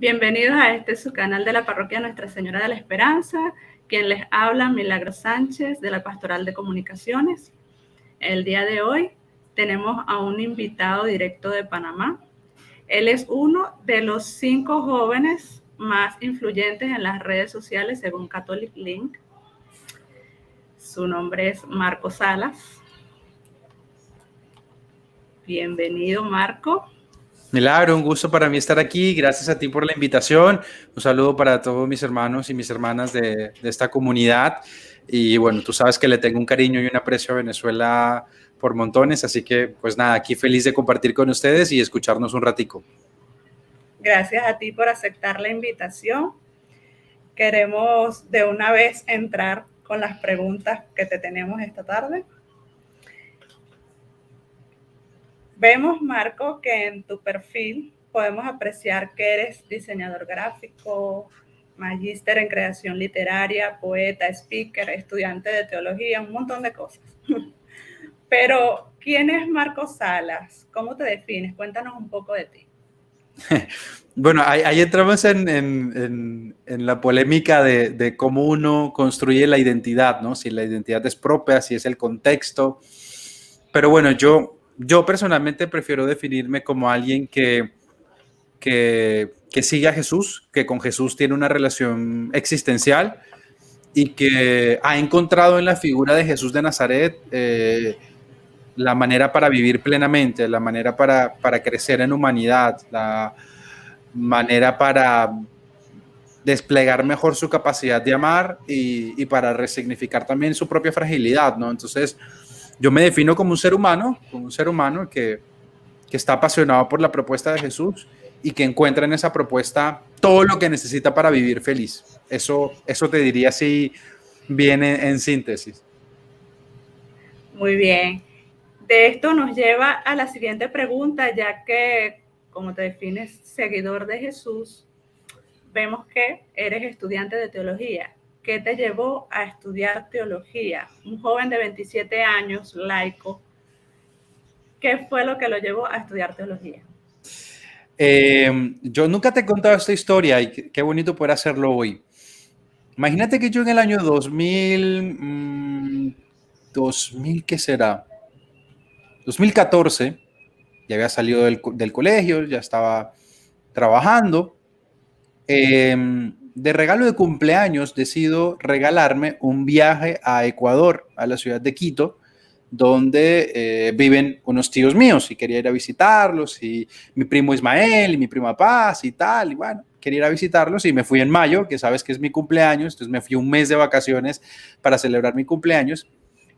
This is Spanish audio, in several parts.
Bienvenidos a su canal de la Parroquia Nuestra Señora de la Esperanza. Quien les habla, Milagros Sánchez, de la Pastoral de Comunicaciones. El día de hoy tenemos a un invitado directo de Panamá. Él es uno de los 5 jóvenes más influyentes en las redes sociales según Catholic Link. Su nombre es Marco Salas. Bienvenido, Marco. Milagro, un gusto para mí estar aquí. Gracias a ti por la invitación. Un saludo para todos mis hermanos y mis hermanas de esta comunidad. Y bueno, tú sabes que le tengo un cariño y un aprecio a Venezuela por montones. Así que, pues nada, aquí feliz de compartir con ustedes y escucharnos un ratico. Gracias a ti por aceptar la invitación. Queremos de una vez entrar con las preguntas que te tenemos esta tarde. Vemos, Marco, que en tu perfil podemos apreciar que eres diseñador gráfico, magíster en creación literaria, poeta, speaker, estudiante de teología, un montón de cosas. Pero, ¿quién es Marco Salas? ¿Cómo te defines? Cuéntanos un poco de ti. Bueno, ahí entramos en la polémica de cómo uno construye la identidad, ¿no? Si la identidad es propia, si es el contexto. Pero bueno, yo personalmente prefiero definirme como alguien que sigue a Jesús, que con Jesús tiene una relación existencial y que ha encontrado en la figura de Jesús de Nazaret la manera para vivir plenamente, la manera para crecer en humanidad, la manera para desplegar mejor su capacidad de amar y para resignificar también su propia fragilidad, ¿no? Entonces, yo me defino como un ser humano que está apasionado por la propuesta de Jesús y que encuentra en esa propuesta todo lo que necesita para vivir feliz. Eso te diría si viene en síntesis. Muy bien. De esto nos lleva a la siguiente pregunta, ya que, como te defines seguidor de Jesús, vemos que eres estudiante de teología. ¿Qué te llevó a estudiar teología? Un joven de 27 años, laico. ¿Qué fue lo que lo llevó a estudiar teología? Yo nunca te he contado esta historia y qué bonito poder hacerlo hoy. Imagínate que yo en el año 2000, ¿qué será? 2014, ya había salido del colegio, ya estaba trabajando. De regalo de cumpleaños decido regalarme un viaje a Ecuador, a la ciudad de Quito, donde viven unos tíos míos y quería ir a visitarlos, y mi primo Ismael y mi prima Paz y tal, y bueno, quería ir a visitarlos y me fui en mayo, que sabes que es mi cumpleaños, entonces me fui un mes de vacaciones para celebrar mi cumpleaños.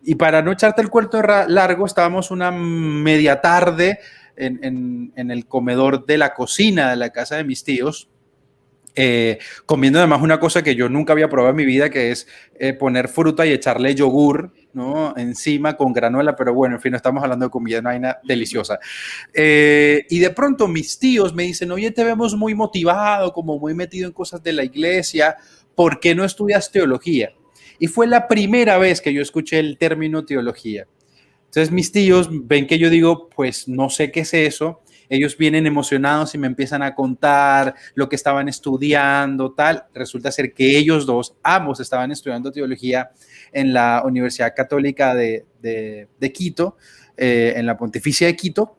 Y para no echarte el cuento largo, estábamos una media tarde en el comedor de la cocina de la casa de mis tíos, comiendo además una cosa que yo nunca había probado en mi vida, que es poner fruta y echarle yogur, ¿no?, encima con granola, pero bueno, en fin, no estamos hablando de comida, no hay nada deliciosa. Y de pronto mis tíos me dicen, oye, te vemos muy motivado, como muy metido en cosas de la iglesia, ¿por qué no estudias teología? Y fue la primera vez que yo escuché el término teología. Entonces mis tíos ven que yo digo, pues no sé qué es eso. Ellos vienen emocionados y me empiezan a contar lo que estaban estudiando, tal. Resulta ser que ellos dos, ambos estaban estudiando teología en la Universidad Católica de Quito, en la Pontificia de Quito.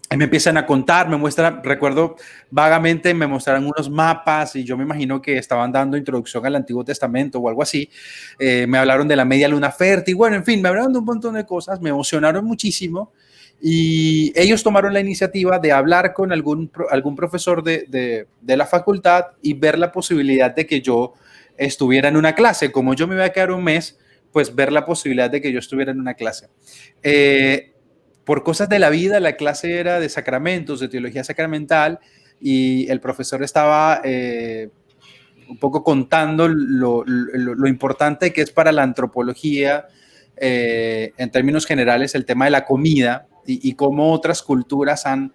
Y me empiezan a contar, me muestran, recuerdo vagamente, me mostraron unos mapas y yo me imagino que estaban dando introducción al Antiguo Testamento o algo así. Me hablaron de la media luna fértil, bueno, en fin, me hablaron de un montón de cosas, me emocionaron muchísimo y ellos tomaron la iniciativa de hablar con algún profesor de la facultad y ver la posibilidad de que yo estuviera en una clase. Como yo me iba a quedar un mes, pues ver la posibilidad de que yo estuviera en una clase. Por cosas de la vida, la clase era de sacramentos, de teología sacramental, y el profesor estaba un poco contando lo importante que es para la antropología, en términos generales, el tema de la comida y cómo otras culturas han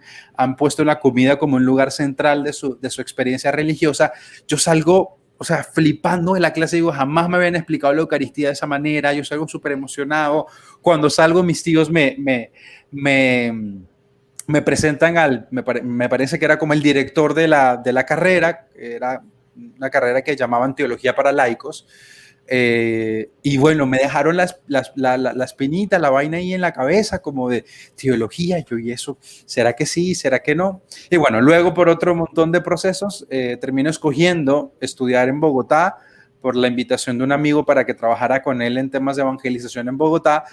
puesto la comida como un lugar central de su experiencia religiosa. Yo salgo, o sea, flipando de la clase, digo, jamás me habían explicado la Eucaristía de esa manera, yo salgo súper emocionado. Cuando salgo, mis tíos me me presentan me parece que era como el director de la carrera, era una carrera que llamaban Teología para Laicos. Y bueno, me dejaron la espinita, la vaina ahí en la cabeza, como de teología. Yo, ¿y eso? ¿Será que sí? ¿Será que no? Y bueno, luego por otro montón de procesos, termino escogiendo estudiar en Bogotá por la invitación de un amigo para que trabajara con él en temas de evangelización en Bogotá.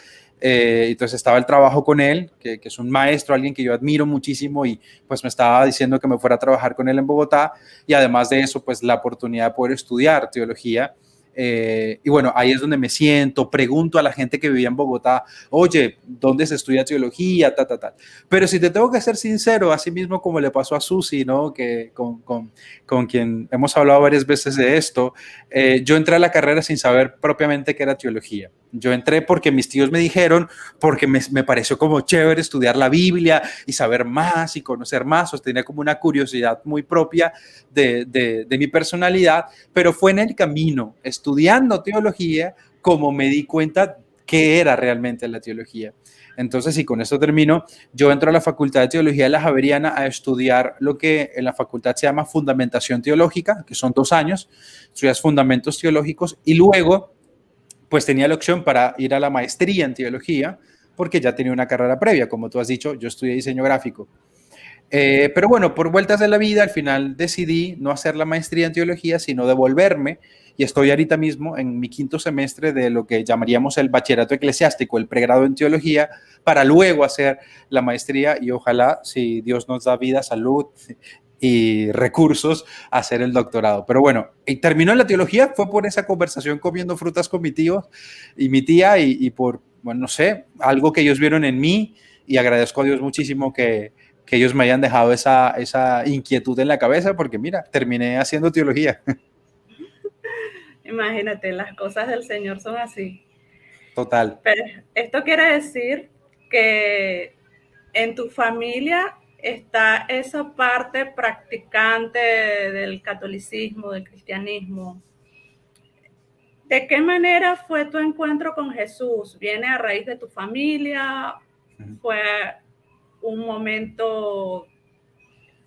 Entonces estaba el trabajo con él, que es un maestro, alguien que yo admiro muchísimo, y pues me estaba diciendo que me fuera a trabajar con él en Bogotá, y además de eso, pues la oportunidad de poder estudiar teología. Y bueno, ahí es donde me siento, pregunto a la gente que vivía en Bogotá, oye, ¿dónde se estudia teología? Pero si te tengo que ser sincero, así mismo como le pasó a Susi, ¿no? Que con quien hemos hablado varias veces de esto, yo entré a la carrera sin saber propiamente qué era teología. Yo entré porque mis tíos me dijeron, porque me pareció como chévere estudiar la Biblia y saber más y conocer más, o tenía como una curiosidad muy propia de mi personalidad, pero fue en el camino, estudiando teología, como me di cuenta qué era realmente la teología. Entonces, y con esto termino, yo entro a la Facultad de Teología de la Javeriana a estudiar lo que en la facultad se llama Fundamentación Teológica, que son 2 años, estudias fundamentos teológicos, y luego pues tenía la opción para ir a la maestría en teología, porque ya tenía una carrera previa, como tú has dicho, yo estudié diseño gráfico. Pero bueno, por vueltas de la vida, al final decidí no hacer la maestría en teología, sino devolverme, y estoy ahorita mismo en mi 5º semestre de lo que llamaríamos el bachillerato eclesiástico, el pregrado en teología, para luego hacer la maestría y ojalá, si Dios nos da vida, salud y recursos, hacer el doctorado. Pero bueno, y terminó la teología, fue por esa conversación comiendo frutas con mi tío y mi tía, y por, bueno, no sé, algo que ellos vieron en mí, y agradezco a Dios muchísimo que ellos me hayan dejado esa inquietud en la cabeza, porque mira, terminé haciendo teología. Imagínate, las cosas del Señor son así. Total. Pero esto quiere decir que en tu familia está esa parte practicante del catolicismo, del cristianismo. ¿De qué manera fue tu encuentro con Jesús? ¿Viene a raíz de tu familia? ¿Fue un momento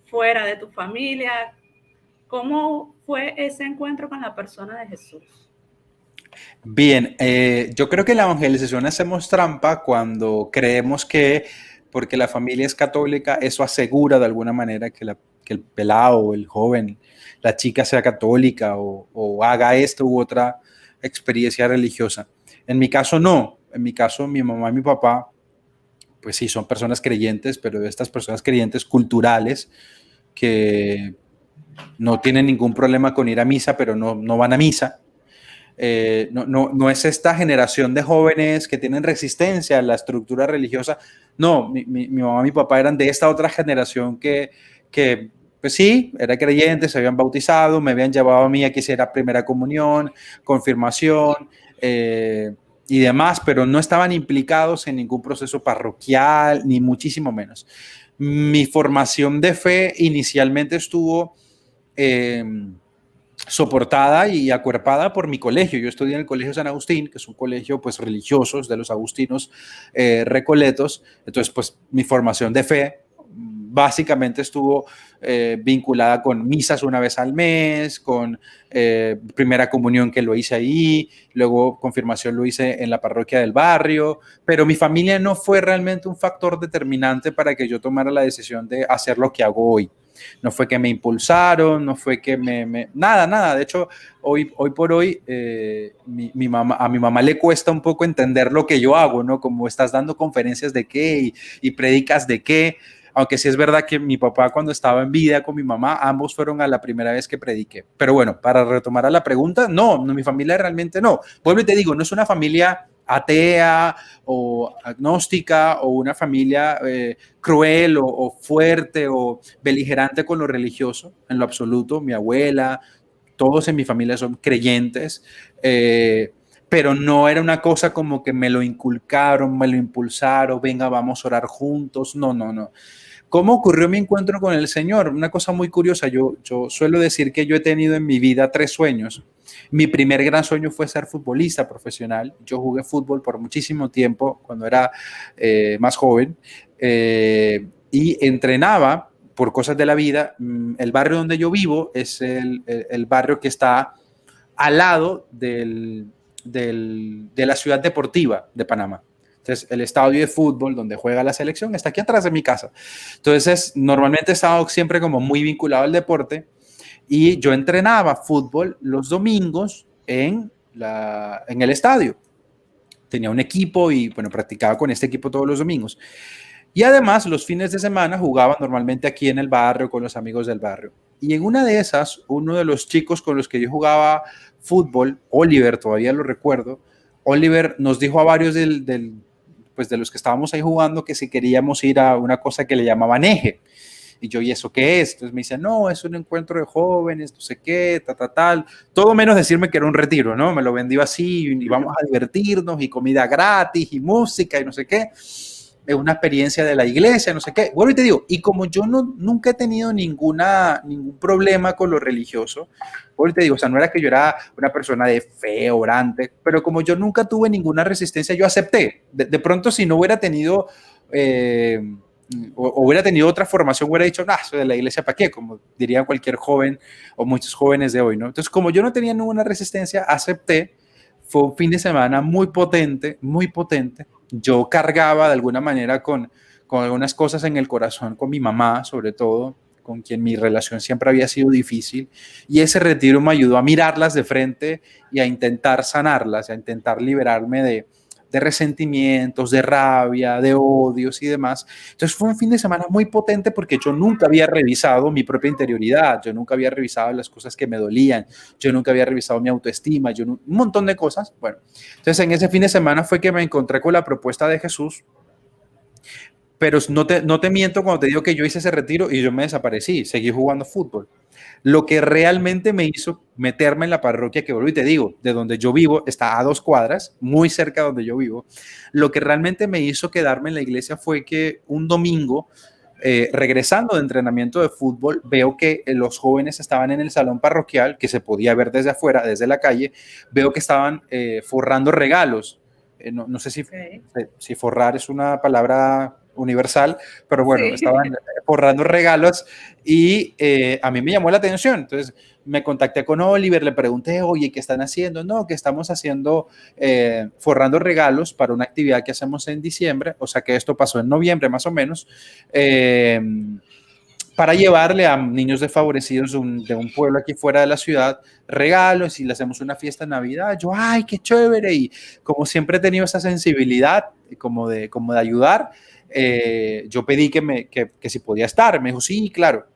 fuera de tu familia? ¿Cómo fue ese encuentro con la persona de Jesús? Bien, yo creo que en la evangelización hacemos trampa cuando creemos que porque la familia es católica, eso asegura de alguna manera que el pelado, el joven, la chica sea católica o haga esto u otra experiencia religiosa. En mi caso no, en mi caso mi mamá y mi papá, pues sí, son personas creyentes, pero de estas personas creyentes culturales que no tienen ningún problema con ir a misa, pero no van a misa. No es esta generación de jóvenes que tienen resistencia a la estructura religiosa. No, mi mamá y mi papá eran de esta otra generación que pues sí, era creyente, se habían bautizado, me habían llevado a mí a que hiciera primera comunión, confirmación y demás, pero no estaban implicados en ningún proceso parroquial, ni muchísimo menos. Mi formación de fe inicialmente estuvo soportada y acuerpada por mi colegio. Yo estudié en el Colegio San Agustín, que es un colegio pues religioso de los agustinos recoletos. Entonces pues mi formación de fe básicamente estuvo vinculada con misas una vez al mes, con primera comunión que lo hice ahí, luego confirmación lo hice en la parroquia del barrio, pero mi familia no fue realmente un factor determinante para que yo tomara la decisión de hacer lo que hago hoy. No fue que me impulsaron, no fue que nada. De hecho, hoy por hoy, a mi mamá le cuesta un poco entender lo que yo hago, ¿no? Como estás dando conferencias de qué y predicas de qué. Aunque sí es verdad que mi papá cuando estaba en vida con mi mamá, ambos fueron a la primera vez que prediqué. Pero bueno, para retomar a la pregunta, no, mi familia realmente no. Vuelvo y te digo, no es una familia atea o agnóstica o una familia cruel o fuerte o beligerante con lo religioso, en lo absoluto. Mi abuela, todos en mi familia son creyentes, pero no era una cosa como que me lo inculcaron, me lo impulsaron, venga, vamos a orar juntos. No. ¿Cómo ocurrió mi encuentro con el Señor? Una cosa muy curiosa, yo suelo decir que yo he tenido en mi vida 3 sueños. Mi primer gran sueño fue ser futbolista profesional. Yo jugué fútbol por muchísimo tiempo cuando era más joven. y entrenaba por cosas de la vida. El barrio donde yo vivo es el barrio que está al lado de la ciudad deportiva de Panamá. Entonces, el estadio de fútbol donde juega la selección está aquí atrás de mi casa. Entonces, normalmente he estado siempre como muy vinculado al deporte y yo entrenaba fútbol los domingos en el estadio. Tenía un equipo y, bueno, practicaba con este equipo todos los domingos. Y además, los fines de semana jugaba normalmente aquí en el barrio con los amigos del barrio. Y en una de esas, uno de los chicos con los que yo jugaba fútbol, Oliver, todavía lo recuerdo, Oliver nos dijo a varios pues de los que estábamos ahí jugando que si queríamos ir a una cosa que le llamaban eje. Y yo, ¿y eso qué es? Entonces me dice, no, es un encuentro de jóvenes, no sé qué, tal. Todo menos decirme que era un retiro, ¿no? Me lo vendió así y vamos a divertirnos y comida gratis y música y no sé qué. Es una experiencia de la iglesia, no sé qué. Bueno, y te digo, y como yo nunca he tenido ningún problema con lo religioso, bueno, te digo, o sea, no era que yo era una persona de fe, orante, pero como yo nunca tuve ninguna resistencia, yo acepté. De pronto, si no hubiera tenido, o hubiera tenido otra formación, hubiera dicho, nah, soy de la iglesia, ¿para qué? Como diría cualquier joven o muchos jóvenes de hoy, ¿no? Entonces, como yo no tenía ninguna resistencia, acepté. Fue un fin de semana muy potente, muy potente. Yo cargaba de alguna manera con algunas cosas en el corazón, con mi mamá sobre todo, con quien mi relación siempre había sido difícil, y ese retiro me ayudó a mirarlas de frente y a intentar sanarlas, a intentar liberarme de resentimientos, de rabia, de odios y demás. Entonces fue un fin de semana muy potente porque yo nunca había revisado mi propia interioridad, yo nunca había revisado las cosas que me dolían, yo nunca había revisado mi autoestima, un montón de cosas. Bueno, entonces en ese fin de semana fue que me encontré con la propuesta de Jesús, pero no te miento cuando te digo que yo hice ese retiro y yo me desaparecí, seguí jugando fútbol. Lo que realmente me hizo meterme en la parroquia, que vuelvo y te digo, de donde yo vivo, está a 2 cuadras, muy cerca de donde yo vivo, lo que realmente me hizo quedarme en la iglesia fue que un domingo, regresando de entrenamiento de fútbol, veo que los jóvenes estaban en el salón parroquial, que se podía ver desde afuera, desde la calle, veo que estaban forrando regalos. No sé si forrar es una palabra universal, pero bueno, Sí. estaban forrando regalos y a mí me llamó la atención. Entonces me contacté con Oliver, le pregunté, oye, ¿qué están haciendo? No, que estamos haciendo, forrando regalos para una actividad que hacemos en diciembre, o sea que esto pasó en noviembre más o menos, para llevarle a niños desfavorecidos de un pueblo aquí fuera de la ciudad regalos y le hacemos una fiesta en Navidad. Yo, ay, qué chévere. Y como siempre he tenido esa sensibilidad como de ayudar, yo pedí que si podía estar. Me dijo, sí, claro.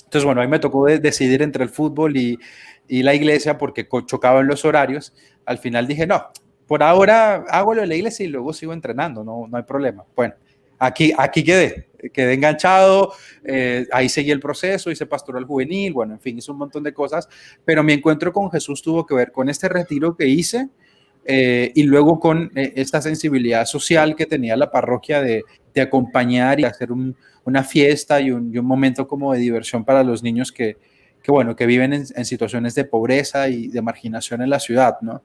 Entonces, bueno, ahí me tocó decidir entre el fútbol y la iglesia porque chocaban los horarios. Al final dije, no, por ahora hago lo de la iglesia y luego sigo entrenando, no hay problema. Bueno, aquí quedé enganchado, ahí seguí el proceso, hice pastoral juvenil, bueno, en fin, hice un montón de cosas, pero mi encuentro con Jesús tuvo que ver con este retiro que hice, y luego con esta sensibilidad social que tenía la parroquia de acompañar y hacer una fiesta y un momento como de diversión para los niños bueno, que viven en situaciones de pobreza y de marginación en la ciudad, ¿no?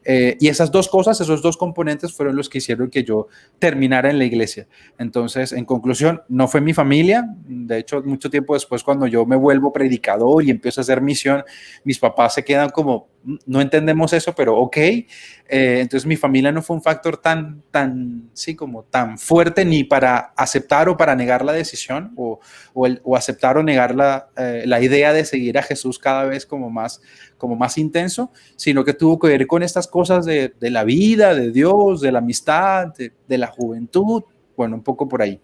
Y esas dos cosas, esos dos componentes fueron los que hicieron que yo terminara en la iglesia. Entonces, en conclusión, no fue mi familia. De hecho, mucho tiempo después, cuando yo me vuelvo predicador y empiezo a hacer misión, mis papás se quedan como, no entendemos eso, pero ok. Entonces, mi familia no fue un factor sí, como tan fuerte ni para aceptar o para negar la decisión o aceptar o negar la idea de seguir a Jesús cada vez como más intenso, sino que tuvo que ver con estas cosas de la vida, de Dios, de la amistad, de la juventud, bueno, un poco por ahí.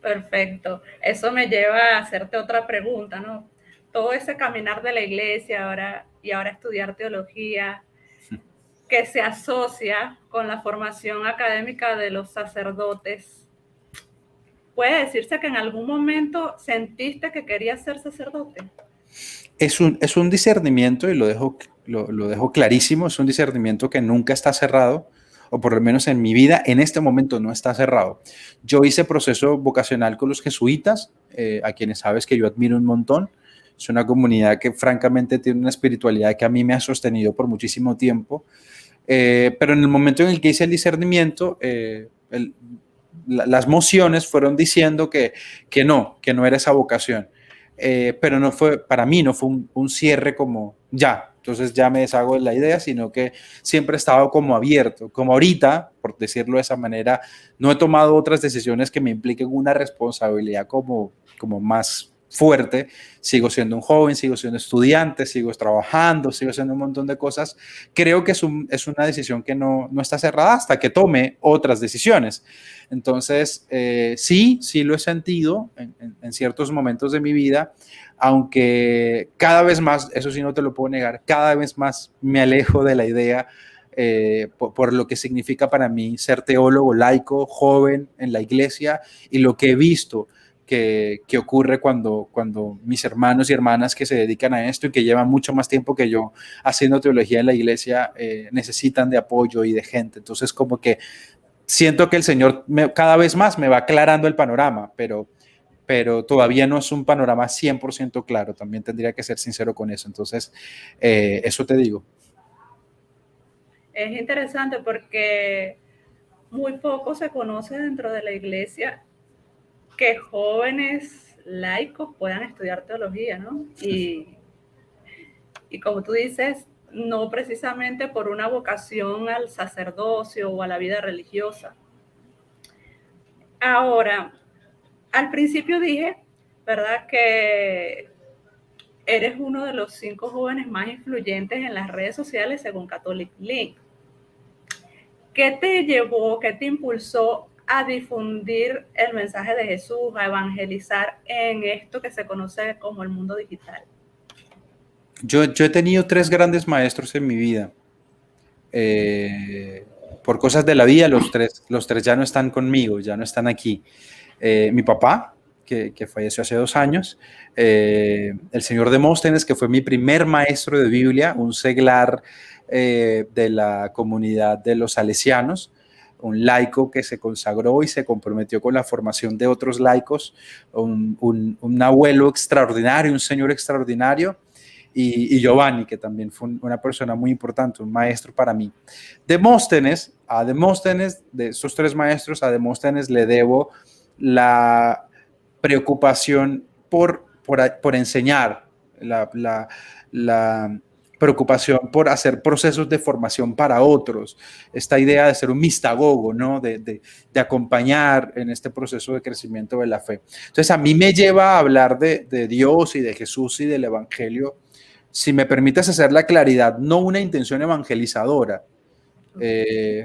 Perfecto. Eso me lleva a hacerte otra pregunta, ¿no? Todo ese caminar de la iglesia ahora estudiar teología, que se asocia con la formación académica de los sacerdotes. ¿Puede decirse que en algún momento sentiste que querías ser sacerdote? Es un discernimiento, y lo dejo clarísimo, es un discernimiento que nunca está cerrado, o por lo menos en mi vida, en este momento no está cerrado. Yo hice proceso vocacional con los jesuitas, a quienes sabes que yo admiro un montón. Es una comunidad que francamente tiene una espiritualidad que a mí me ha sostenido por muchísimo tiempo. Pero en el momento en el que hice el discernimiento, las mociones fueron diciendo que no era esa vocación. Pero no fue, para mí no fue un cierre como ya, entonces ya me deshago de la idea, sino que siempre he estado como abierto, como ahorita, por decirlo de esa manera, no he tomado otras decisiones que me impliquen una responsabilidad como más fuerte. Sigo siendo un joven, sigo siendo estudiante, sigo trabajando, sigo haciendo un montón de cosas. Creo que es una decisión que no está cerrada hasta que tome otras decisiones. Entonces, sí lo he sentido en ciertos momentos de mi vida, aunque cada vez más, eso sí no te lo puedo negar, cada vez más me alejo de la idea por lo que significa para mí ser teólogo laico, joven en la iglesia, y lo que he visto que ocurre cuando mis hermanos y hermanas que se dedican a esto y que llevan mucho más tiempo que yo haciendo teología en la iglesia necesitan de apoyo y de gente. Entonces, como que siento que el Señor cada vez más me va aclarando el panorama, pero todavía no es un panorama 100% claro. También tendría que ser sincero con eso. Entonces, eso te digo. Es interesante porque muy poco se conoce dentro de la iglesia que jóvenes laicos puedan estudiar teología, ¿no? Y como tú dices, no precisamente por una vocación al sacerdocio o a la vida religiosa. Ahora, al principio dije, ¿verdad?, que eres uno de los 5 jóvenes más influyentes en las redes sociales según Catholic Link. ¿Qué te llevó, qué te impulsó a difundir el mensaje de Jesús, a evangelizar en esto que se conoce como el mundo digital? Yo he tenido 3 grandes maestros en mi vida. Por cosas de la vida, los tres ya no están conmigo, ya no están aquí. Mi papá, que falleció hace 2 años, el señor Demóstenes, que fue mi primer maestro de Biblia, un seglar de la comunidad de los salesianos, un laico que se consagró y se comprometió con la formación de otros laicos, un abuelo extraordinario, un señor extraordinario, y Giovanni, que también fue una persona muy importante, un maestro para mí. A Demóstenes, de esos 3 maestros, a Demóstenes le debo la preocupación por enseñar, la preocupación por hacer procesos de formación para otros, esta idea de ser un mistagogo, ¿no? de acompañar en este proceso de crecimiento de la fe. Entonces, a mí me lleva a hablar de Dios y de Jesús y del Evangelio, si me permites hacer la claridad, no una intención evangelizadora,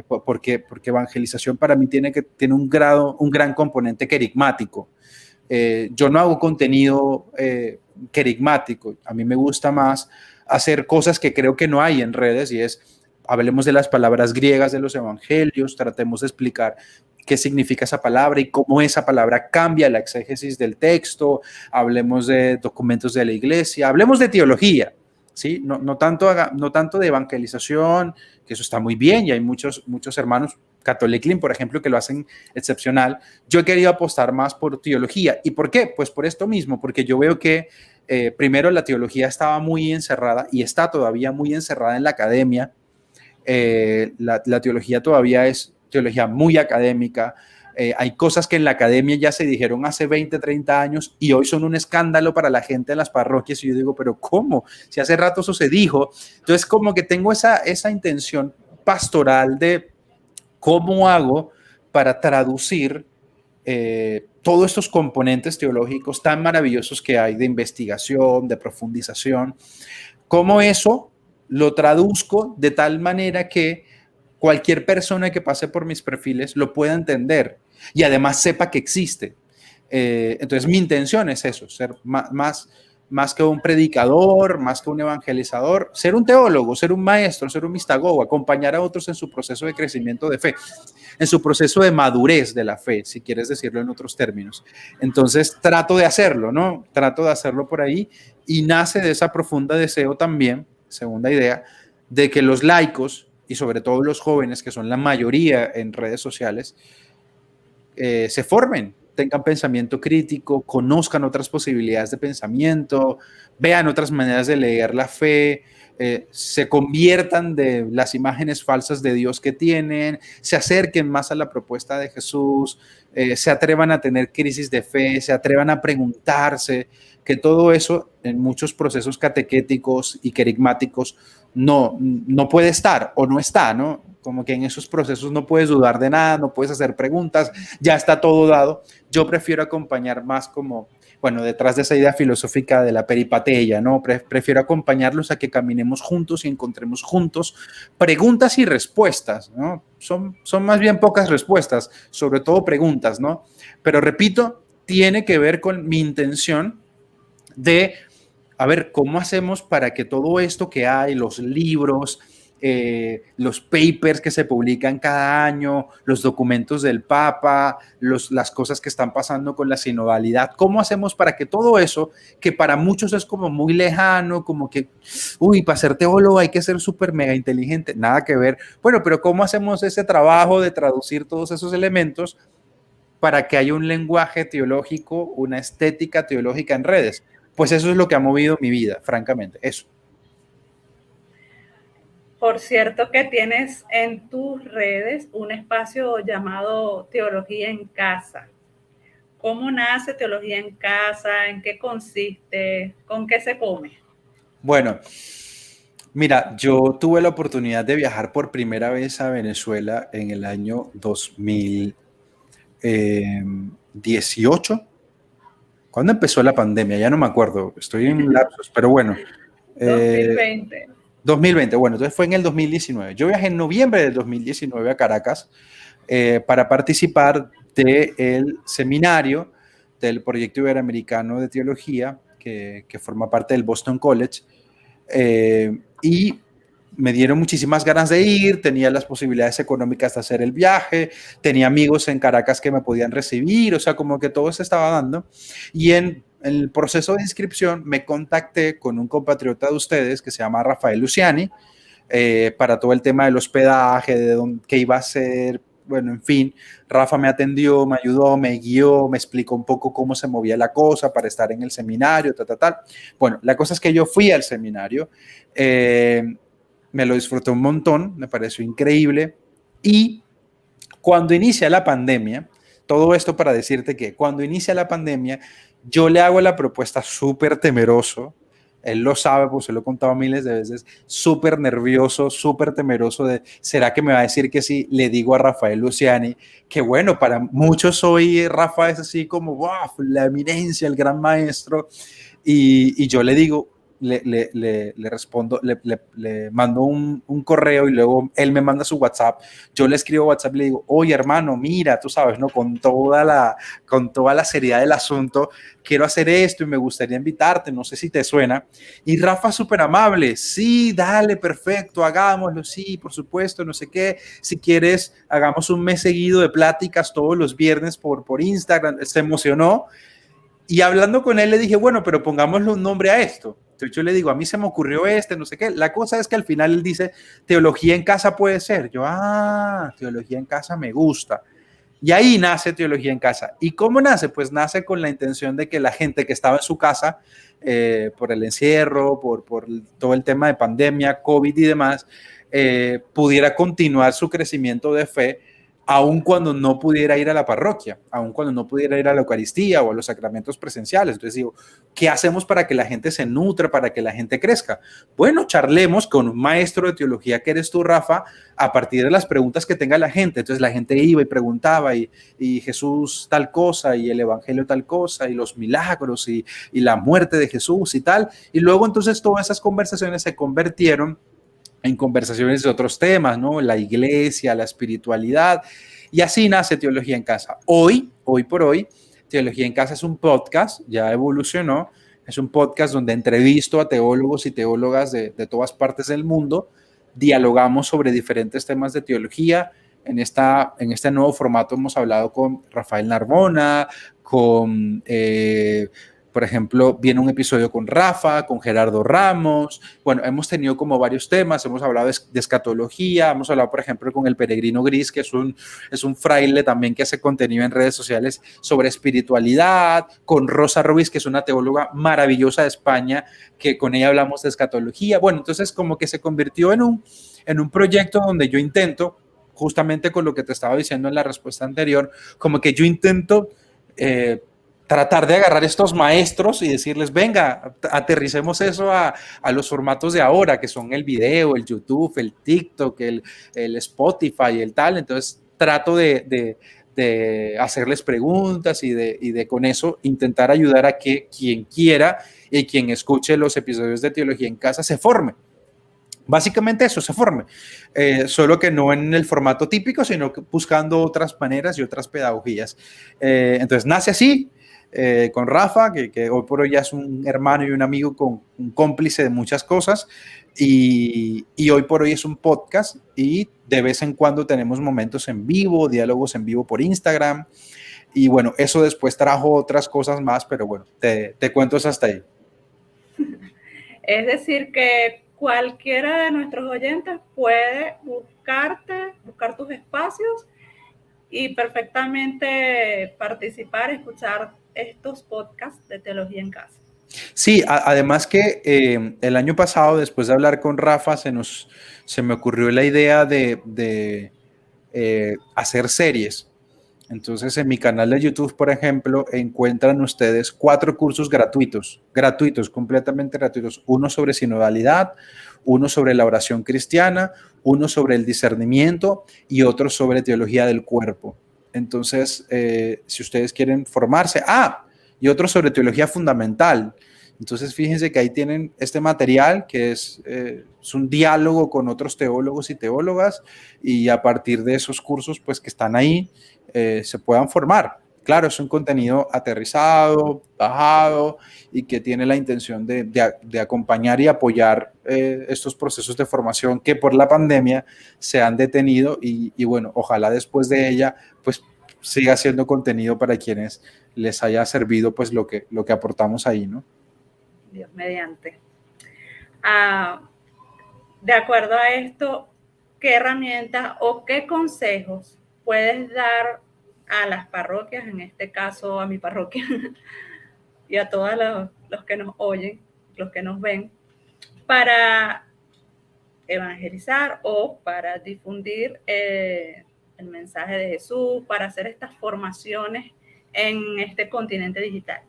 porque evangelización para mí tiene un gran componente querigmático. Yo no hago contenido querigmático, a mí me gusta más hacer cosas que creo que no hay en redes, y es, hablemos de las palabras griegas de los evangelios, tratemos de explicar qué significa esa palabra y cómo esa palabra cambia la exégesis del texto, hablemos de documentos de la iglesia, hablemos de teología, ¿sí? No tanto de evangelización, que eso está muy bien, y hay muchos hermanos Catholic Link, por ejemplo, que lo hacen excepcional. Yo he querido apostar más por teología. ¿Y por qué? Pues por esto mismo, porque yo veo que primero la teología estaba muy encerrada y está todavía muy encerrada en la academia. La teología todavía es teología muy académica. Hay cosas que en la academia ya se dijeron hace 20, 30 años y hoy son un escándalo para la gente de las parroquias, y yo digo, pero ¿cómo? Si hace rato eso se dijo. Entonces, como que tengo esa intención pastoral de cómo hago para traducir todos estos componentes teológicos tan maravillosos que hay de investigación, de profundización, cómo eso lo traduzco de tal manera que cualquier persona que pase por mis perfiles lo pueda entender y además sepa que existe. Entonces mi intención es eso, ser más que un predicador, más que un evangelizador, ser un teólogo, ser un maestro, ser un mistagogo, acompañar a otros en su proceso de crecimiento de fe, en su proceso de madurez de la fe, si quieres decirlo en otros términos. Entonces trato de hacerlo, ¿no? Trato de hacerlo por ahí, y nace de esa profunda deseo también, segunda idea, de que los laicos, y sobre todo los jóvenes, que son la mayoría en redes sociales, se formen tengan pensamiento crítico, conozcan otras posibilidades de pensamiento, vean otras maneras de leer la fe, se conviertan de las imágenes falsas de Dios que tienen, se acerquen más a la propuesta de Jesús, se atrevan a tener crisis de fe, se atrevan a preguntarse, que todo eso en muchos procesos catequéticos y querigmáticos no puede estar o no está, ¿no? Como que en esos procesos no puedes dudar de nada, no puedes hacer preguntas, ya está todo dado. Yo prefiero acompañar más como, bueno, detrás de esa idea filosófica de la peripateia, ¿no? Prefiero acompañarlos a que caminemos juntos y encontremos juntos preguntas y respuestas, ¿no? Son más bien pocas respuestas, sobre todo preguntas, ¿no? Pero repito, tiene que ver con mi intención de, a ver, ¿cómo hacemos para que todo esto que hay, los libros, los papers que se publican cada año, los documentos del Papa, las cosas que están pasando con la sinodalidad, ¿cómo hacemos para que todo eso, que para muchos es como muy lejano, como que, uy, para ser teólogo hay que ser súper mega inteligente, nada que ver? Bueno, pero ¿cómo hacemos ese trabajo de traducir todos esos elementos para que haya un lenguaje teológico, una estética teológica en redes? Pues eso es lo que ha movido mi vida, francamente, eso. Por cierto que tienes en tus redes un espacio llamado Teología en Casa. ¿Cómo nace Teología en Casa? ¿En qué consiste? ¿Con qué se come? Bueno, mira, yo tuve la oportunidad de viajar por primera vez a Venezuela en el año 2018. ¿Cuándo empezó la pandemia? Ya no me acuerdo, estoy en lapsos, pero bueno. 2020. 2020, bueno, entonces fue en el 2019. Yo viajé en noviembre del 2019 a Caracas para participar del seminario del Proyecto Iberoamericano de Teología, que forma parte del Boston College, y me dieron muchísimas ganas de ir, tenía las posibilidades económicas de hacer el viaje, tenía amigos en Caracas que me podían recibir, o sea, como que todo se estaba dando. Y en el proceso de inscripción me contacté con un compatriota de ustedes que se llama Rafael Luciani, para todo el tema del hospedaje, de dónde, qué iba a ser. Bueno, en fin, Rafa me atendió, me ayudó, me guió, me explicó un poco cómo se movía la cosa para estar en el seminario, tal. Bueno, la cosa es que yo fui al seminario, me lo disfruté un montón, me pareció increíble. Y cuando inicia la pandemia, todo esto para decirte que cuando inicia la pandemia, yo le hago la propuesta súper temeroso. Él lo sabe, pues se lo he contado miles de veces, súper nervioso, súper temeroso de, ¿será que me va a decir que sí? Le digo a Rafael Luciani, que bueno, para muchos hoy Rafa es así como, wow, la eminencia, el gran maestro, y yo le digo, le respondo, le mando un correo y luego él me manda su WhatsApp. Yo le escribo WhatsApp y le digo, oye hermano, mira, tú sabes, ¿no? Con toda la seriedad del asunto, quiero hacer esto y me gustaría invitarte, no sé si te suena. Y Rafa súper amable, sí, dale, perfecto, hagámoslo, sí, por supuesto, no sé qué. Si quieres, hagamos un mes seguido de pláticas todos los viernes por Instagram. Se emocionó. Y hablando con él le dije, bueno, pero pongámosle un nombre a esto. Entonces yo le digo, a mí se me ocurrió no sé qué. La cosa es que al final él dice, teología en casa puede ser. Yo, teología en casa me gusta. Y ahí nace Teología en Casa. ¿Y cómo nace? Pues nace con la intención de que la gente que estaba en su casa, por el encierro, por todo el tema de pandemia, COVID y demás, pudiera continuar su crecimiento de fe, aun cuando no pudiera ir a la parroquia, aun cuando no pudiera ir a la Eucaristía o a los sacramentos presenciales. Entonces digo, ¿qué hacemos para que la gente se nutra, para que la gente crezca? Bueno, charlemos con un maestro de teología que eres tú, Rafa, a partir de las preguntas que tenga la gente. Entonces la gente iba y preguntaba, y Jesús tal cosa, y el Evangelio tal cosa, y los milagros, y la muerte de Jesús y tal. Y luego entonces todas esas conversaciones se convirtieron en conversaciones de otros temas, ¿no? La iglesia, la espiritualidad, y así nace Teología en Casa. Hoy por hoy, Teología en Casa es un podcast, ya evolucionó, es un podcast donde entrevisto a teólogos y teólogas de todas partes del mundo, dialogamos sobre diferentes temas de teología. En este nuevo formato hemos hablado con Rafael Narbona, con Por ejemplo, viene un episodio con Rafa, con Gerardo Ramos. Bueno, hemos tenido como varios temas, hemos hablado de escatología, hemos hablado, por ejemplo, con el Peregrino Gris, que es un fraile también que hace contenido en redes sociales sobre espiritualidad, con Rosa Ruiz, que es una teóloga maravillosa de España, que con ella hablamos de escatología. Bueno, entonces como que se convirtió en un proyecto donde yo intento, justamente con lo que te estaba diciendo en la respuesta anterior, como que yo intento tratar de agarrar estos maestros y decirles, venga, aterricemos eso a los formatos de ahora, que son el video, el YouTube, el TikTok, el Spotify, el tal. Entonces trato de hacerles preguntas y de con eso intentar ayudar a que quien quiera y quien escuche los episodios de Teología en Casa se forme. Básicamente eso, se forme, solo que no en el formato típico, sino que buscando otras maneras y otras pedagogías. Entonces nace así, con Rafa, que hoy por hoy ya es un hermano y un amigo, un cómplice de muchas cosas, y hoy por hoy es un podcast, y de vez en cuando tenemos momentos en vivo, diálogos en vivo por Instagram, y bueno, eso después trajo otras cosas más, pero bueno, te cuento eso hasta ahí. Es decir, que cualquiera de nuestros oyentes puede buscar tus espacios y perfectamente participar, escuchar estos podcasts de Teología en Casa. Sí, además que el año pasado, después de hablar con Rafa, se me ocurrió la idea de hacer series. Entonces, en mi canal de YouTube, por ejemplo, encuentran ustedes 4 cursos gratuitos, completamente gratuitos. Uno sobre sinodalidad, uno sobre la oración cristiana, uno sobre el discernimiento y otro sobre teología del cuerpo. Entonces, si ustedes quieren formarse, y otro sobre teología fundamental. Entonces, fíjense que ahí tienen este material que es un diálogo con otros teólogos y teólogas, y a partir de esos cursos, pues que están ahí, se puedan formar. Claro, es un contenido aterrizado, bajado, y que tiene la intención de acompañar y apoyar estos procesos de formación que por la pandemia se han detenido, y bueno, ojalá después de ella, pues siga siendo contenido para quienes les haya servido pues lo que aportamos ahí, ¿no? Dios mediante. De acuerdo a esto, ¿qué herramientas o qué consejos puedes dar a las parroquias, en este caso a mi parroquia, y a todos los que nos oyen, los que nos ven, para evangelizar o para difundir el mensaje de Jesús, para hacer estas formaciones en este continente digital?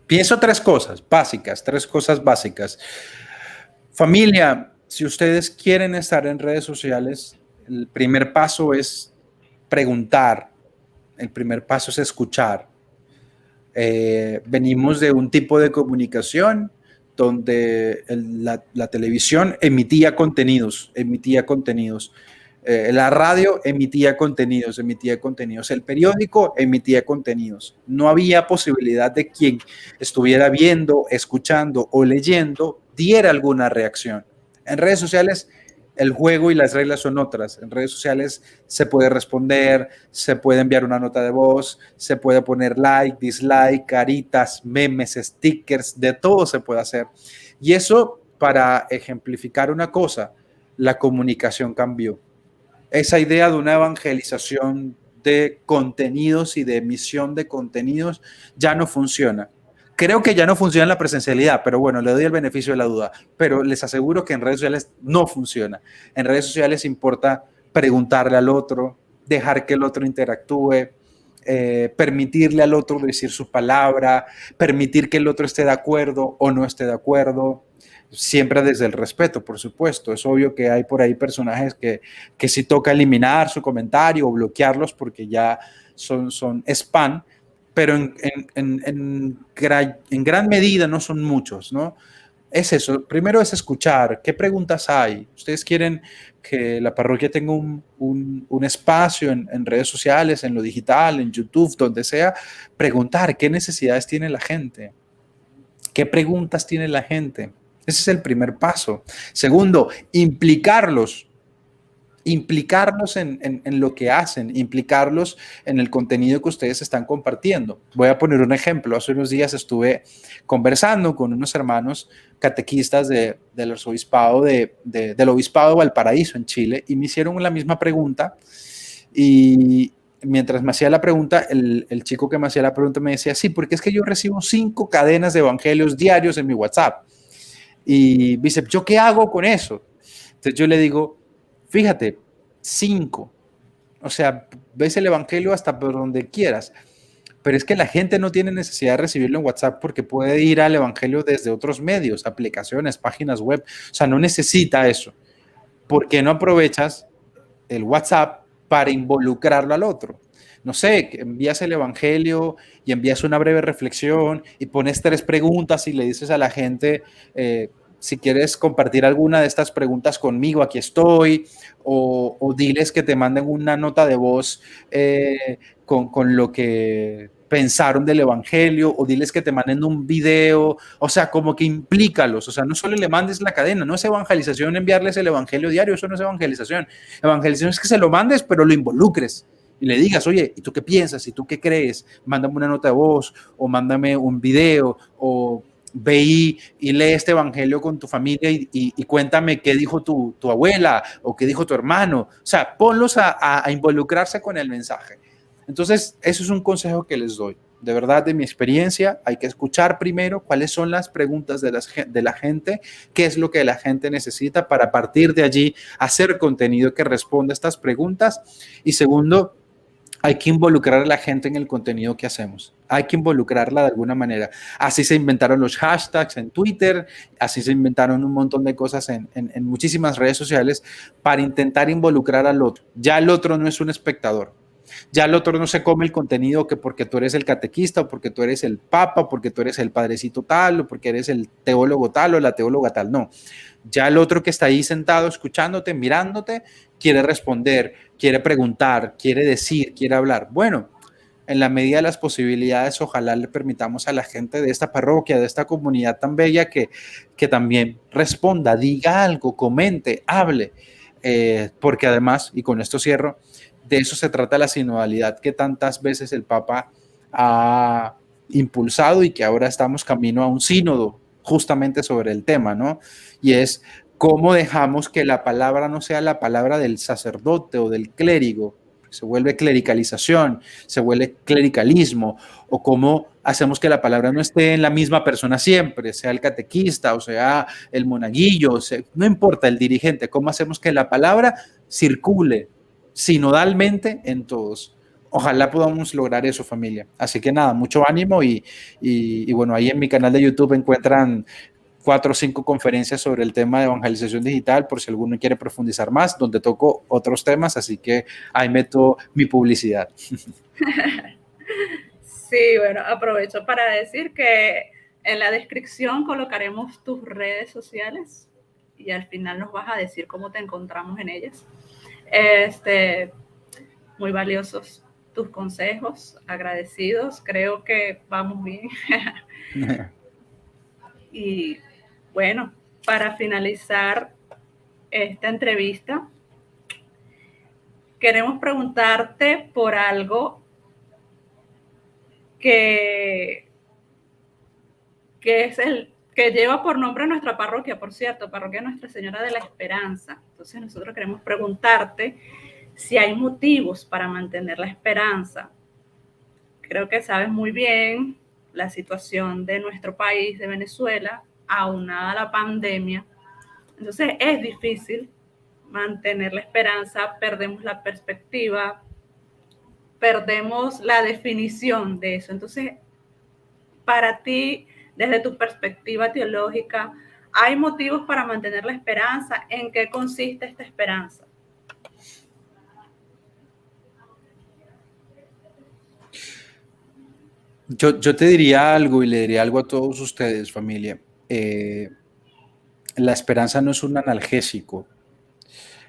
Pienso tres cosas básicas. Familia, si ustedes quieren estar en redes sociales, el primer paso es preguntar, el primer paso es escuchar. Venimos de un tipo de comunicación donde la televisión emitía contenidos. La radio emitía contenidos, el periódico emitía contenidos. No había posibilidad de quien estuviera viendo, escuchando o leyendo diera alguna reacción. En redes sociales el juego y las reglas son otras. En redes sociales se puede responder, se puede enviar una nota de voz, se puede poner like, dislike, caritas, memes, stickers, de todo se puede hacer. Y eso, para ejemplificar una cosa, la comunicación cambió. Esa idea de una evangelización de contenidos y de emisión de contenidos ya no funciona. Creo que ya no funciona en la presencialidad, pero bueno, le doy el beneficio de la duda. Pero les aseguro que en redes sociales no funciona. En redes sociales importa preguntarle al otro, dejar que el otro interactúe, permitirle al otro decir su palabra, permitir que el otro esté de acuerdo o no esté de acuerdo. Siempre desde el respeto, por supuesto. Es obvio que hay por ahí personajes que sí toca eliminar su comentario o bloquearlos porque ya son spam, pero en gran medida no son muchos, ¿no? Es eso. Primero es escuchar. ¿Qué preguntas hay? ¿Ustedes quieren que la parroquia tenga un espacio en redes sociales, en lo digital, en YouTube, donde sea? Preguntar qué necesidades tiene la gente. ¿Qué preguntas tiene la gente? Ese es el primer paso. Segundo, implicarlos. implicarlos en lo que hacen, implicarlos en el contenido que ustedes están compartiendo. Voy a poner un ejemplo. Hace unos días estuve conversando con unos hermanos catequistas del arzobispado del obispado de Valparaíso en Chile y me hicieron la misma pregunta y mientras me hacía la pregunta, el chico que me hacía la pregunta me decía, sí, porque es que yo recibo 5 cadenas de evangelios diarios en mi WhatsApp. Y dice, ¿yo qué hago con eso? Entonces yo le digo, fíjate, 5. O sea, ves el evangelio hasta por donde quieras. Pero es que la gente no tiene necesidad de recibirlo en WhatsApp porque puede ir al evangelio desde otros medios, aplicaciones, páginas web. O sea, no necesita eso. ¿Por qué no aprovechas el WhatsApp para involucrarlo al otro? No sé, envías el evangelio y envías una breve reflexión y pones 3 preguntas y le dices a la gente, si quieres compartir alguna de estas preguntas conmigo, aquí estoy, o diles que te manden una nota de voz con lo que pensaron del evangelio, o diles que te manden un video, o sea, como que implícalos, o sea, no solo le mandes la cadena, no es evangelización enviarles el evangelio diario, eso no es evangelización. Evangelización es que se lo mandes, pero lo involucres y le digas, oye, ¿y tú qué piensas? ¿Y tú qué crees? Mándame una nota de voz o mándame un video o ve y lee este evangelio con tu familia y cuéntame qué dijo tu abuela o qué dijo tu hermano. O sea, ponlos a involucrarse con el mensaje. Entonces, eso es un consejo que les doy. De verdad, de mi experiencia, hay que escuchar primero cuáles son las preguntas de la gente, qué es lo que la gente necesita para a partir de allí hacer contenido que responda a estas preguntas. Y segundo, hay que involucrar a la gente en el contenido que hacemos. Hay que involucrarla de alguna manera. Así se inventaron los hashtags en Twitter, así se inventaron un montón de cosas en muchísimas redes sociales para intentar involucrar al otro. Ya el otro no es un espectador. Ya el otro no se come el contenido que porque tú eres el catequista o porque tú eres el papa o porque tú eres el padrecito tal o porque eres el teólogo tal o la teóloga tal. No. Ya el otro que está ahí sentado escuchándote, mirándote, quiere responder, quiere preguntar, quiere decir, quiere hablar. Bueno, en la medida de las posibilidades, ojalá le permitamos a la gente de esta parroquia, de esta comunidad tan bella que también responda, diga algo, comente, hable, porque además, y con esto cierro, de eso se trata la sinodalidad que tantas veces el Papa ha impulsado y que ahora estamos camino a un sínodo justamente sobre el tema, ¿no? Y es cómo dejamos que la palabra no sea la palabra del sacerdote o del clérigo, se vuelve clericalización, se vuelve clericalismo, o cómo hacemos que la palabra no esté en la misma persona siempre, sea el catequista o sea el monaguillo, no importa el dirigente, cómo hacemos que la palabra circule sinodalmente en todos. Ojalá podamos lograr eso, familia. Así que nada, mucho ánimo y bueno, ahí en mi canal de YouTube encuentran 4 o 5 conferencias sobre el tema de evangelización digital, por si alguno quiere profundizar más, donde toco otros temas, así que ahí meto mi publicidad. Sí, bueno, aprovecho para decir que en la descripción colocaremos tus redes sociales y al final nos vas a decir cómo te encontramos en ellas. Muy valiosos tus consejos, agradecidos, creo que vamos bien. Y bueno, para finalizar esta entrevista, queremos preguntarte por algo que es el que lleva por nombre nuestra parroquia, por cierto, Parroquia Nuestra Señora de la Esperanza. Entonces nosotros queremos preguntarte si hay motivos para mantener la esperanza. Creo que sabes muy bien la situación de nuestro país, de Venezuela, aunada a la pandemia. Entonces es difícil mantener la esperanza, perdemos la perspectiva, perdemos la definición de eso. Entonces, para ti, desde tu perspectiva teológica, ¿hay motivos para mantener la esperanza? ¿En qué consiste esta esperanza? Yo te diría algo y le diría algo a todos ustedes, familia. La esperanza no es un analgésico.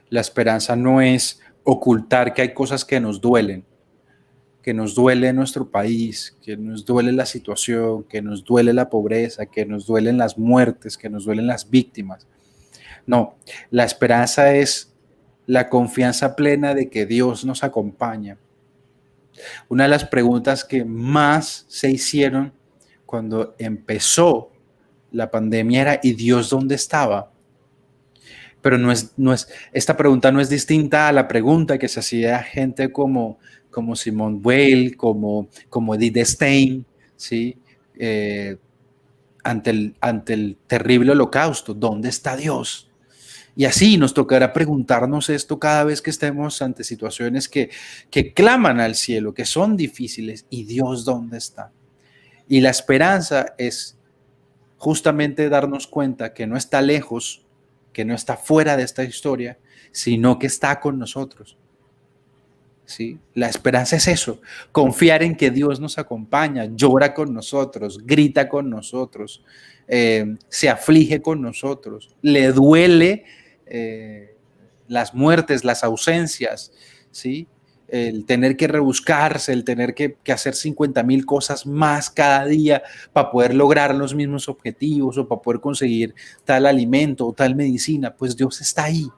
La esperanza no es ocultar que hay cosas que nos duele nuestro país, que nos duele la situación, que nos duele la pobreza, que nos duelen las muertes, que nos duelen las víctimas. No, la esperanza es la confianza plena de que Dios nos acompaña. Una de las preguntas que más se hicieron cuando empezó la pandemia era: ¿y Dios dónde estaba? Pero esta pregunta no es distinta a la pregunta que se hacía gente como Simone Weil, como Edith Stein, ¿sí? Ante el terrible holocausto: ¿dónde está Dios? Y así nos tocará preguntarnos esto cada vez que estemos ante situaciones que claman al cielo, que son difíciles. ¿Y Dios dónde está? Y la esperanza es justamente darnos cuenta que no está lejos, que no está fuera de esta historia, sino que está con nosotros. ¿Sí? La esperanza es eso: confiar en que Dios nos acompaña, llora con nosotros, grita con nosotros, se aflige con nosotros, le duele las muertes, las ausencias, ¿sí? El tener que rebuscarse, el tener que hacer 50,000 cosas más cada día para poder lograr los mismos objetivos o para poder conseguir tal alimento o tal medicina. Pues Dios está ahí,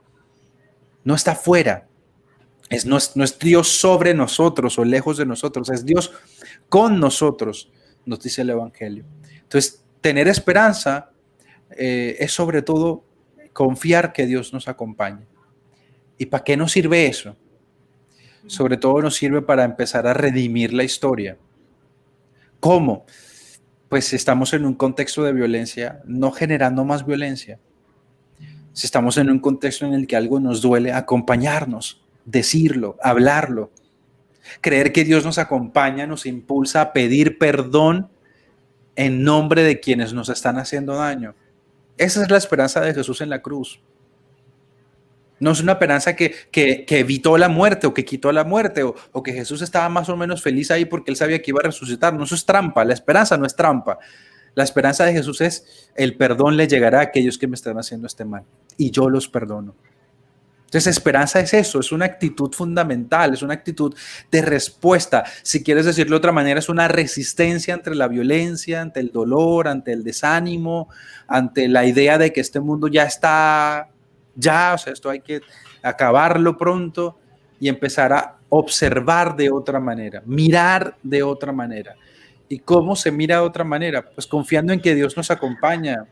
no está fuera. No es Dios sobre nosotros o lejos de nosotros, es Dios con nosotros, nos dice el Evangelio. Entonces, tener esperanza es sobre todo confiar que Dios nos acompaña. ¿Y para qué nos sirve eso? Sobre todo nos sirve para empezar a redimir la historia. ¿Cómo? Pues si estamos en un contexto de violencia, no generando más violencia. Si estamos en un contexto en el que algo nos duele, acompañarnos, decirlo, hablarlo. Creer que Dios nos acompaña nos impulsa a pedir perdón en nombre de quienes nos están haciendo daño. Esa es la esperanza de Jesús en la cruz. No es una esperanza que evitó la muerte o que quitó la muerte o que Jesús estaba más o menos feliz ahí porque él sabía que iba a resucitar. No, eso es trampa. La esperanza no es trampa. La esperanza de Jesús es: el perdón le llegará a aquellos que me están haciendo este mal y yo los perdono. Entonces, esperanza es eso, es una actitud fundamental, es una actitud de respuesta. Si quieres decirlo de otra manera, es una resistencia ante la violencia, ante el dolor, ante el desánimo, ante la idea de que este mundo ya está, o sea, esto hay que acabarlo pronto y empezar a observar de otra manera, mirar de otra manera. ¿Y cómo se mira de otra manera? Pues confiando en que Dios nos acompaña,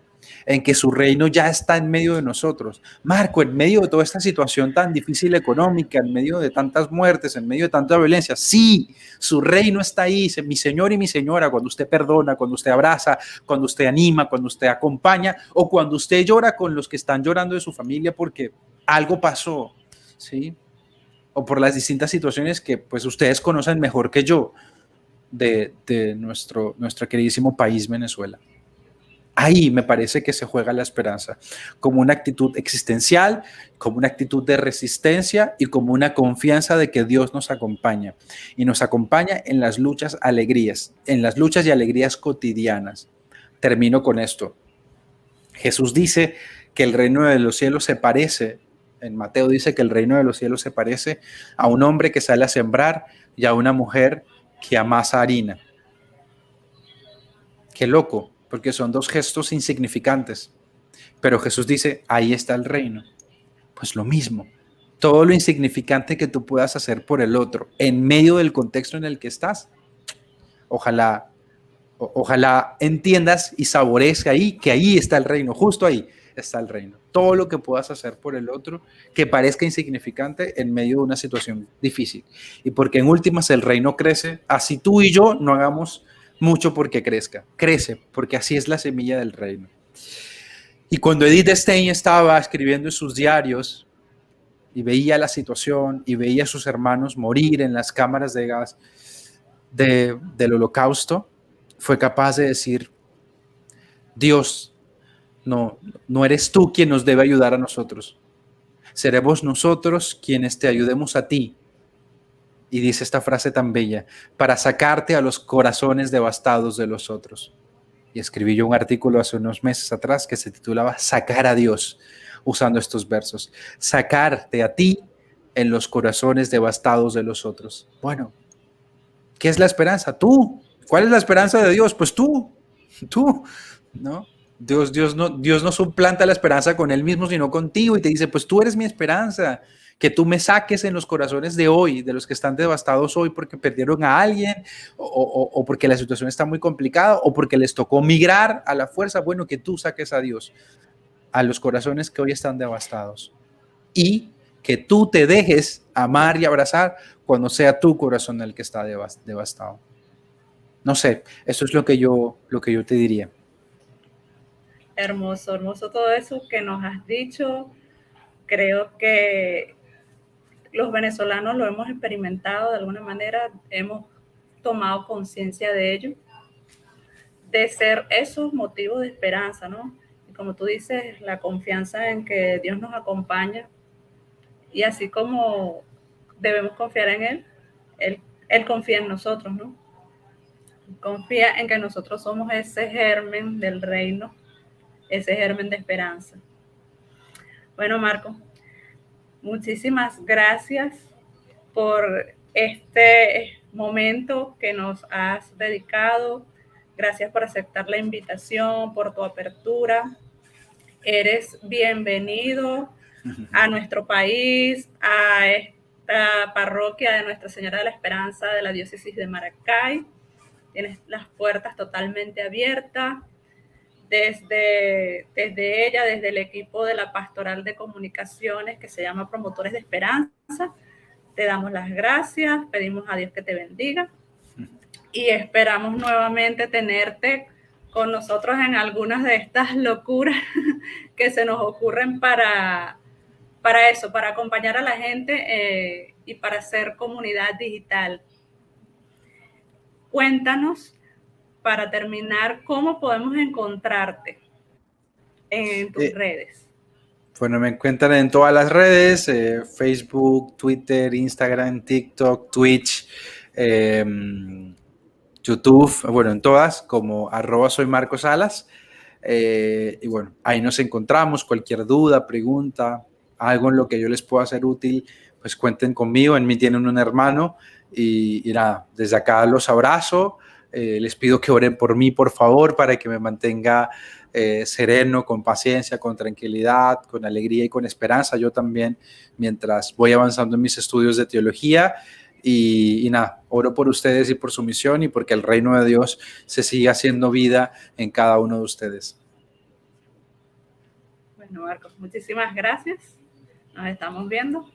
en que su reino ya está en medio de nosotros. Marco, en medio de toda esta situación tan difícil económica, en medio de tantas muertes, en medio de tanta violencia, sí, su reino está ahí, mi Señor y mi Señora, cuando usted perdona, cuando usted abraza, cuando usted anima, cuando usted acompaña o cuando usted llora con los que están llorando de su familia porque algo pasó, ¿sí? O por las distintas situaciones que pues ustedes conocen mejor que yo de nuestro queridísimo país, Venezuela. Ahí me parece que se juega la esperanza, como una actitud existencial, como una actitud de resistencia y como una confianza de que Dios nos acompaña. Y nos acompaña en las luchas, alegrías, en las luchas y alegrías cotidianas. Termino con esto. Jesús dice que el reino de los cielos se parece, en Mateo dice que el reino de los cielos se parece a un hombre que sale a sembrar y a una mujer que amasa harina. Qué loco, porque son dos gestos insignificantes. Pero Jesús dice: ahí está el reino. Pues lo mismo, todo lo insignificante que tú puedas hacer por el otro, en medio del contexto en el que estás, ojalá entiendas y saborees ahí, que ahí está el reino, justo ahí está el reino. Todo lo que puedas hacer por el otro, que parezca insignificante en medio de una situación difícil. Y porque en últimas el reino crece, así tú y yo no hagamos mucho porque crezca. Crece, porque así es la semilla del reino. Y cuando Edith Stein estaba escribiendo en sus diarios y veía la situación y veía a sus hermanos morir en las cámaras de gas del holocausto, fue capaz de decir: Dios, no eres tú quien nos debe ayudar a nosotros. Seremos nosotros quienes te ayudemos a ti. Y dice esta frase tan bella: para sacarte a los corazones devastados de los otros. Y escribí yo un artículo hace unos meses atrás que se titulaba Sacar a Dios, usando estos versos. Sacarte a ti en los corazones devastados de los otros. Bueno, ¿qué es la esperanza? Tú. ¿Cuál es la esperanza de Dios? Pues tú, ¿no? Dios no suplanta la esperanza con él mismo, sino contigo y te dice: pues tú eres mi esperanza. que tú me saques en los corazones de hoy, de los que están devastados hoy porque perdieron a alguien o porque la situación está muy complicada o porque les tocó migrar a la fuerza. Bueno, que tú saques a Dios a los corazones que hoy están devastados y que tú te dejes amar y abrazar cuando sea tu corazón el que está devastado. No sé, eso es lo que yo te diría. Hermoso, hermoso todo eso que nos has dicho. Creo que los venezolanos lo hemos experimentado de alguna manera, hemos tomado conciencia de ello, de ser esos motivos de esperanza, ¿no? Y como tú dices, la confianza en que Dios nos acompaña y así como debemos confiar en Él confía en nosotros, ¿no? Confía en que nosotros somos ese germen del reino, ese germen de esperanza. Bueno, Marco, muchísimas gracias por este momento que nos has dedicado. Gracias por aceptar la invitación, por tu apertura. Eres bienvenido a nuestro país, a esta parroquia de Nuestra Señora de la Esperanza de la Diócesis de Maracay. Tienes las puertas totalmente abiertas. Desde ella, desde el equipo de la Pastoral de Comunicaciones que se llama Promotores de Esperanza, te damos las gracias, pedimos a Dios que te bendiga y esperamos nuevamente tenerte con nosotros en algunas de estas locuras que se nos ocurren para eso, para acompañar a la gente y para hacer comunidad digital. Cuéntanos, para terminar, cómo podemos encontrarte en tus redes. Bueno, me encuentran en todas las redes, Facebook, Twitter, Instagram, TikTok, Twitch, YouTube, bueno, en todas, como @soymarcosalas. Y bueno, ahí nos encontramos. Cualquier duda, pregunta, algo en lo que yo les pueda hacer útil, pues cuenten conmigo. En mí tienen un hermano y nada, desde acá los abrazo. Les pido que oren por mí, por favor, para que me mantenga sereno, con paciencia, con tranquilidad, con alegría y con esperanza. Yo también, mientras voy avanzando en mis estudios de teología. Y nada, oro por ustedes y por su misión y porque el reino de Dios se siga haciendo vida en cada uno de ustedes. Bueno, Marcos, muchísimas gracias. Nos estamos viendo.